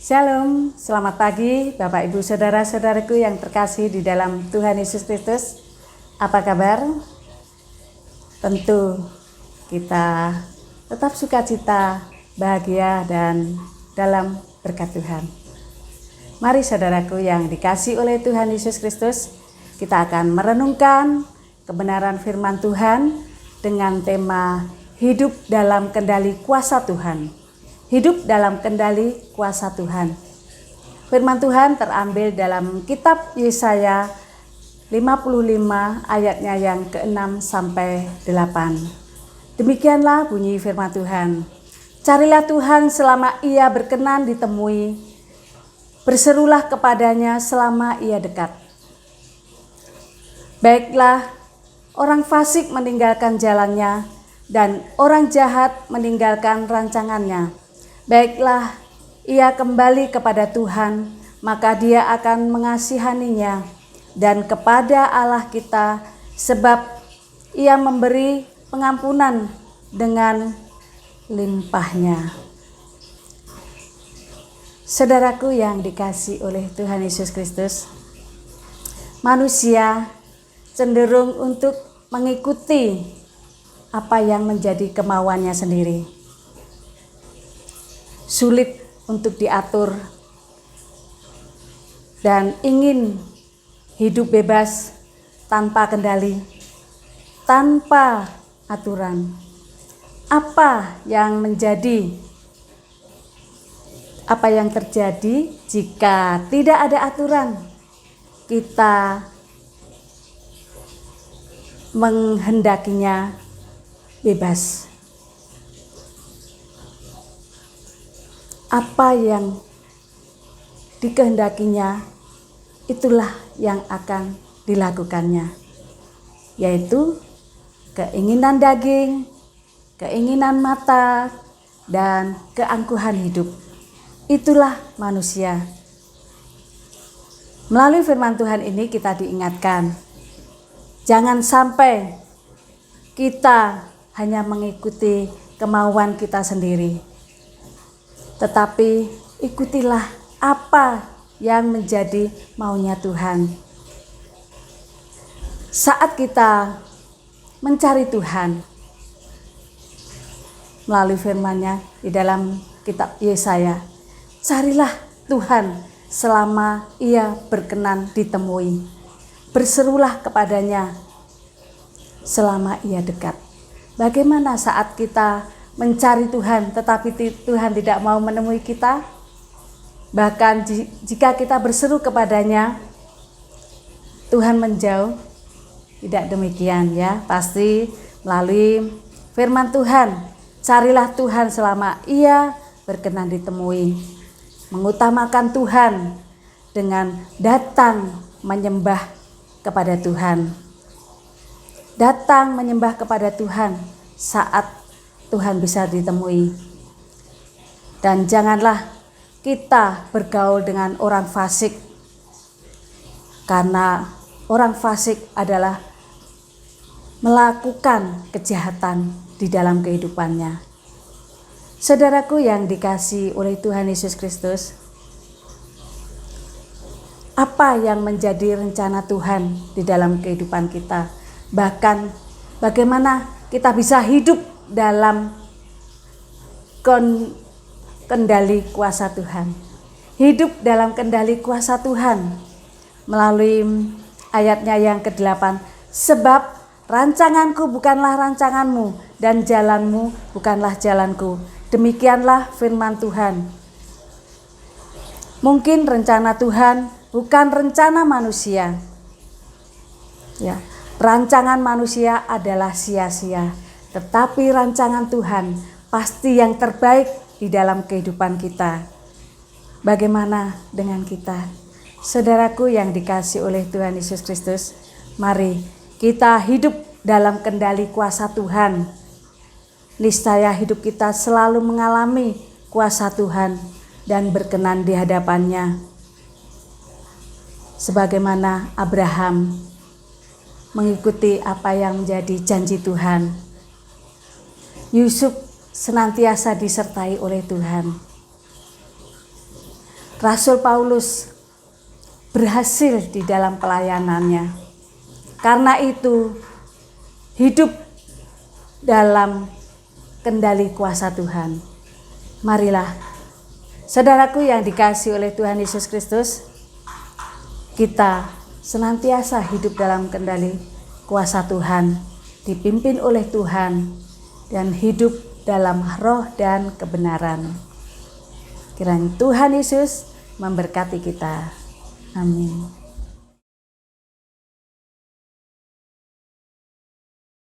Shalom, selamat pagi Bapak Ibu Saudara-saudaraku yang terkasih di dalam Tuhan Yesus Kristus. Apa kabar? Tentu kita tetap sukacita, bahagia dan dalam berkat Tuhan. Mari saudaraku yang dikasih oleh Tuhan Yesus Kristus, kita akan merenungkan kebenaran firman Tuhan dengan tema hidup dalam kendali kuasa Tuhan. Hidup dalam kendali kuasa Tuhan. Firman Tuhan terambil dalam kitab Yesaya 55 ayatnya yang ke-6 sampai 8. Demikianlah bunyi firman Tuhan. Carilah Tuhan selama ia berkenan ditemui. Berserulah kepadanya selama ia dekat. Baiklah, orang fasik meninggalkan jalannya dan orang jahat meninggalkan rancangannya. Baiklah, ia kembali kepada Tuhan, maka dia akan mengasihaninya, dan kepada Allah kita, sebab ia memberi pengampunan dengan limpahnya. Saudaraku yang dikasih oleh Tuhan Yesus Kristus, manusia cenderung untuk mengikuti apa yang menjadi kemauannya sendiri. Sulit untuk diatur dan ingin hidup bebas tanpa kendali, tanpa aturan. Apa yang terjadi jika tidak ada aturan? Kita menghendakinya bebas. Apa yang dikehendakinya, itulah yang akan dilakukannya, yaitu keinginan daging, keinginan mata, dan keangkuhan hidup. Itulah manusia. Melalui firman Tuhan ini kita diingatkan, jangan sampai kita hanya mengikuti kemauan kita sendiri. Tetapi ikutilah apa yang menjadi maunya Tuhan. Saat kita mencari Tuhan melalui firman-Nya di dalam kitab Yesaya, carilah Tuhan selama ia berkenan ditemui. Berserulah kepadanya selama ia dekat. Bagaimana saat kita mencari Tuhan tetapi Tuhan tidak mau menemui kita? Bahkan jika kita berseru kepadanya, Tuhan menjauh. Tidak demikian ya, pasti melalui firman Tuhan. Carilah Tuhan selama ia berkenan ditemui. Mengutamakan Tuhan dengan datang menyembah kepada Tuhan. Datang menyembah kepada Tuhan saat Tuhan bisa ditemui. Dan janganlah kita bergaul dengan orang fasik, karena orang fasik adalah melakukan kejahatan di dalam kehidupannya. Saudaraku yang dikasihi oleh Tuhan Yesus Kristus, apa yang menjadi rencana Tuhan di dalam kehidupan kita? Bahkan bagaimana kita bisa hidup dalam kendali kuasa Tuhan. Hidup dalam kendali kuasa Tuhan melalui ayatnya yang ke-8. Sebab rancanganku bukanlah rancanganmu dan jalanmu bukanlah jalanku. Demikianlah firman Tuhan. Mungkin rencana Tuhan bukan rencana manusia. Ya, rancangan manusia adalah sia-sia. Tetapi rancangan Tuhan pasti yang terbaik di dalam kehidupan kita. Bagaimana dengan kita? Saudaraku yang dikasihi oleh Tuhan Yesus Kristus, mari kita hidup dalam kendali kuasa Tuhan. Niscaya hidup kita selalu mengalami kuasa Tuhan dan berkenan di hadapannya. Sebagaimana Abraham mengikuti apa yang menjadi janji Tuhan. Yusuf senantiasa disertai oleh Tuhan. Rasul Paulus berhasil di dalam pelayanannya. Karena itu, hidup dalam kendali kuasa Tuhan. Marilah, saudaraku yang dikasihi oleh Tuhan Yesus Kristus, kita senantiasa hidup dalam kendali kuasa Tuhan, dipimpin oleh Tuhan, dan hidup dalam roh dan kebenaran. Kiranya Tuhan Yesus memberkati kita. Amin.